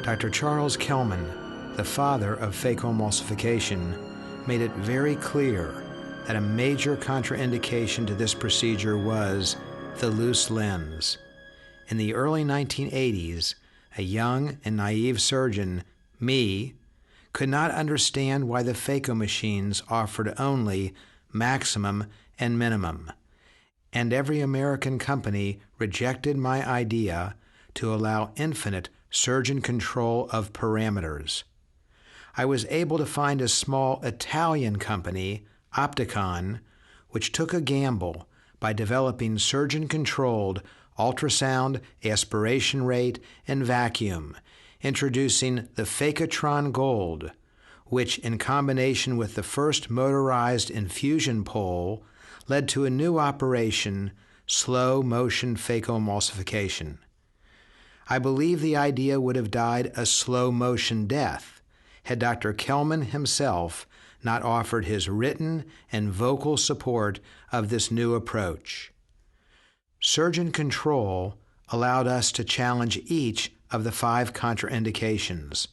Dr. Charles Kelman, the father of phacoemulsification, made it very clear that a major contraindication to this procedure was the loose lens. In the early 1980s, a young and naive surgeon, me, could not understand why the phaco machines offered only maximum and minimum, and every American company rejected my idea to allow infinite surgeon control of parameters. I was able to find a small Italian company, Opticon, which took a gamble by developing surgeon-controlled ultrasound, aspiration rate, and vacuum, introducing the Phacotron Gold, which in combination with the first motorized infusion pole led to a new operation, slow-motion phacoemulsification. I believe the idea would have died a slow-motion death had Dr. Kelman himself not offered his written and vocal support of this new approach. Surgeon control allowed us to challenge each of the 5 contraindications: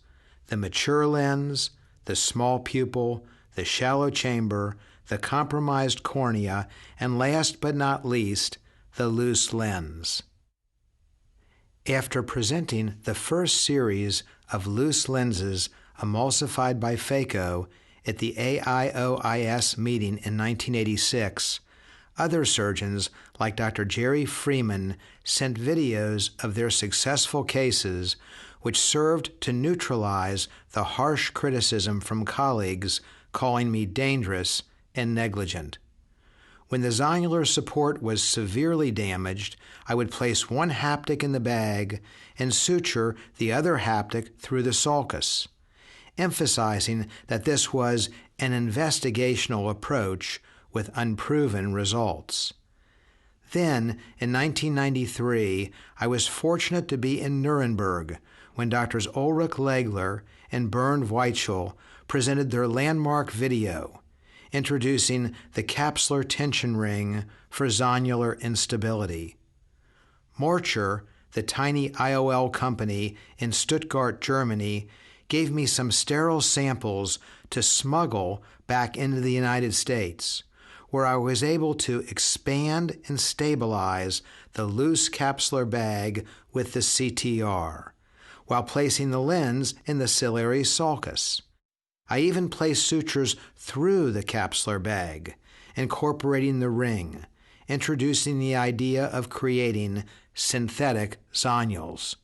the mature lens, the small pupil, the shallow chamber, the compromised cornea, and last but not least, the loose lens. After presenting the first series of loose lenses emulsified by phaco at the AIOIS meeting in 1986, other surgeons like Dr. Jerry Freeman sent videos of their successful cases, which served to neutralize the harsh criticism from colleagues calling me dangerous and negligent. When the zonular support was severely damaged, I would place one haptic in the bag and suture the other haptic through the sulcus, emphasizing that this was an investigational approach with unproven results. Then, in 1993, I was fortunate to be in Nuremberg when Drs. Ulrich Legler and Bernd Weichel presented their landmark video introducing the capsular tension ring for zonular instability. Morcher, the tiny IOL company in Stuttgart, Germany, gave me some sterile samples to smuggle back into the United States, where I was able to expand and stabilize the loose capsular bag with the CTR, while placing the lens in the ciliary sulcus. I even placed sutures through the capsular bag, incorporating the ring, introducing the idea of creating synthetic zonules.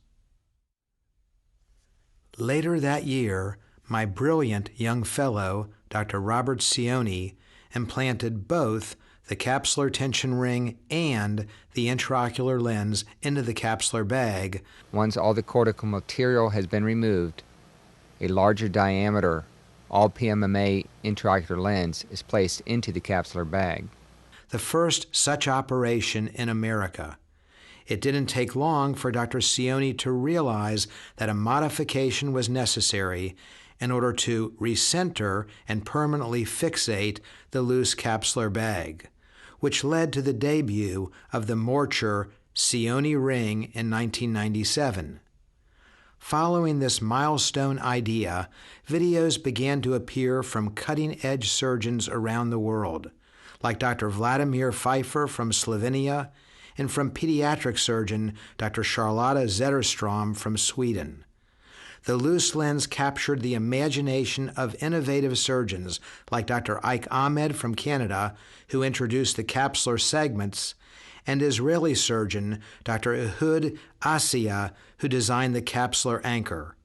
Later that year, my brilliant young fellow, Dr. Robert Cioni, implanted both the capsular tension ring and the intraocular lens into the capsular bag. Once all the cortical material has been removed, a larger diameter all-PMMA intraocular lens is placed into the capsular bag. The first such operation in America. It didn't take long for Dr. Cioni to realize that a modification was necessary in order to recenter and permanently fixate the loose capsular bag, which led to the debut of the Morcher Cioni ring in 1997. Following this milestone idea, videos began to appear from cutting-edge surgeons around the world, like Dr. Vladimir Pfeiffer from Slovenia and from pediatric surgeon Dr. Charlotta Zetterstrom from Sweden. The loose lens captured the imagination of innovative surgeons like Dr. Ike Ahmed from Canada, who introduced the capsular segments, and Israeli surgeon Dr. Ehud Asiya, who designed the capsular anchor.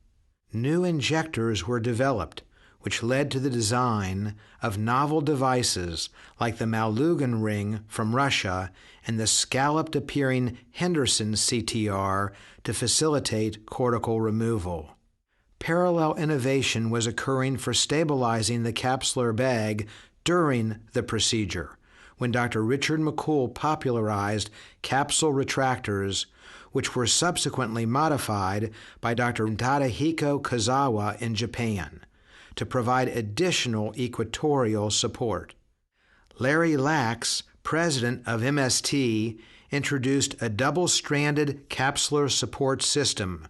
New injectors were developed, which led to the design of novel devices like the Malugan ring from Russia and the scalloped-appearing Henderson CTR to facilitate cortical removal. Parallel innovation was occurring for stabilizing the capsular bag during the procedure, when Dr. Richard McCool popularized capsule retractors, which were subsequently modified by Dr. Tadahiko Kazawa in Japan to provide additional equatorial support. Larry Lax, president of MST, introduced a double-stranded capsular support system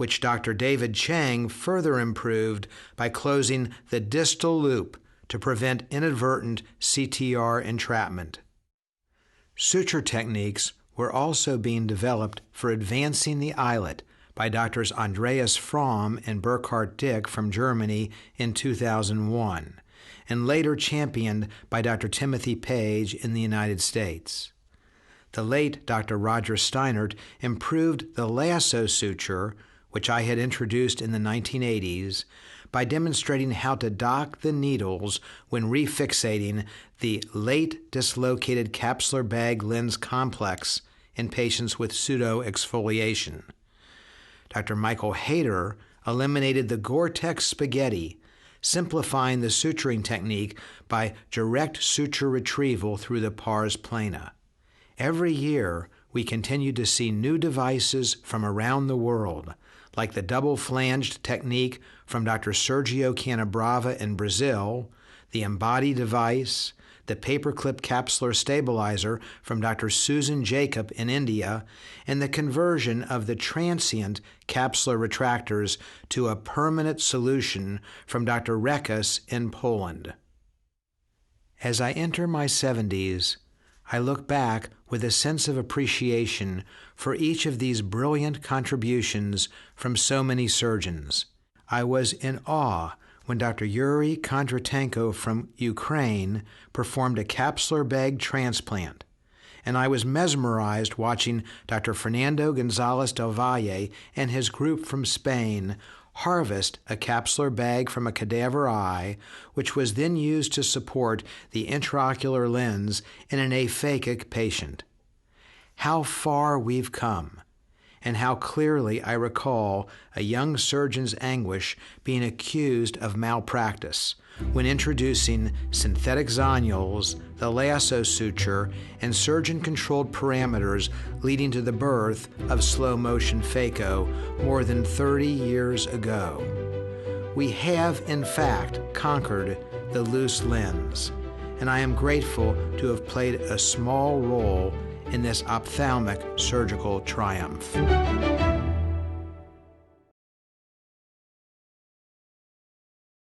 which Dr. David Chang further improved by closing the distal loop to prevent inadvertent CTR entrapment. Suture techniques were also being developed for advancing the eyelet by Drs. Andreas Fromm and Burkhard Dick from Germany in 2001, and later championed by Dr. Timothy Page in the United States. The late Dr. Roger Steinert improved the lasso suture, which I had introduced in the 1980s, by demonstrating how to dock the needles when refixating the late dislocated capsular bag lens complex in patients with pseudo-exfoliation. Dr. Michael Hayter eliminated the Gore-Tex spaghetti, simplifying the suturing technique by direct suture retrieval through the pars plana. Every year, we continue to see new devices from around the world, like the double-flanged technique from Dr. Sergio Canabrava in Brazil, the Embody device, the paperclip capsular stabilizer from Dr. Susan Jacob in India, and the conversion of the transient capsular retractors to a permanent solution from Dr. Rekas in Poland. As I enter my 70s, I look back with a sense of appreciation for each of these brilliant contributions from so many surgeons. I was in awe when Dr. Yuri Kondratenko from Ukraine performed a capsular bag transplant, and I was mesmerized watching Dr. Fernando Gonzalez del Valle and his group from Spain harvest a capsular bag from a cadaver eye, which was then used to support the intraocular lens in an aphakic patient. How far we've come, and how clearly I recall a young surgeon's anguish being accused of malpractice when introducing synthetic zonules, the lasso suture, and surgeon-controlled parameters leading to the birth of slow-motion phaco more than 30 years ago. We have, in fact, conquered the loose lens, and I am grateful to have played a small role in this ophthalmic surgical triumph.